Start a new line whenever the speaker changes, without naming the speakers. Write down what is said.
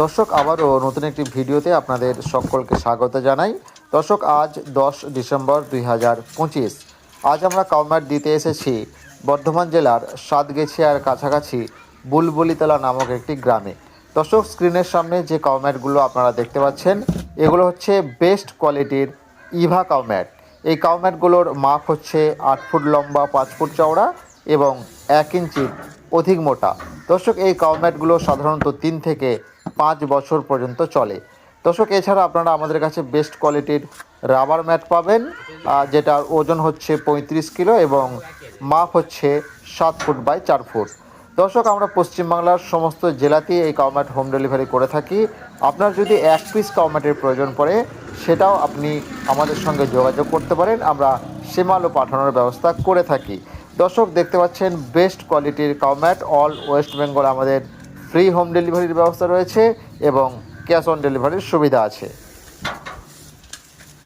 দর্শক, আবারও নতুন একটি ভিডিওতে আপনাদের সকলকে স্বাগত জানাই। দর্শক, আজ 10 ডিসেম্বর 2025। আজ আমরা কাউম্যাট দিতে এসেছি বর্ধমান জেলার সাতগেছিয়ার কাছাকাছি বুলবুলিতলা নামক একটি গ্রামে। দর্শক, স্ক্রিনের সামনে যে কাউম্যাটগুলো আপনারা দেখতে পাচ্ছেন, এগুলো হচ্ছে বেস্ট কোয়ালিটির ইভা কাউম্যাট। এই কাউম্যাটগুলোর মাপ হচ্ছে 8 ফুট লম্বা, 5 ফুট চওড়া এবং 1 ইঞ্চির অধিক মোটা। দর্শক, এই কাউম্যাটগুলো সাধারণত 3 থেকে 5 বছর পর্যন্ত চলে। দর্শক, এছাড়া আপনারা আমাদের কাছে বেস্ট কোয়ালিটির রাবার ম্যাট পাবেন, যেটার ওজন হচ্ছে 35 কিলো এবং মাপ হচ্ছে 7 ফুট বাই 4 ফুট। দর্শক, আমরা পশ্চিমবাংলার সমস্ত জেলাতেই এই কাউম্যাট হোম ডেলিভারি করে থাকি। আপনার যদি 1 পিস কাউম্যাটের প্রয়োজন পড়ে, সেটাও আপনি আমাদের সঙ্গে যোগাযোগ করতে পারেন, আমরা সে মালও পাঠানোর ব্যবস্থা করে থাকি। দর্শক, দেখতে পাচ্ছেন বেস্ট কোয়ালিটির কাউম্যাট। অল ওয়েস্ট বেঙ্গল আমাদের ফ্রি হোম ডেলিভারির ব্যবস্থা রয়েছে এবং ক্যাশ অন ডেলিভারির সুবিধা আছে।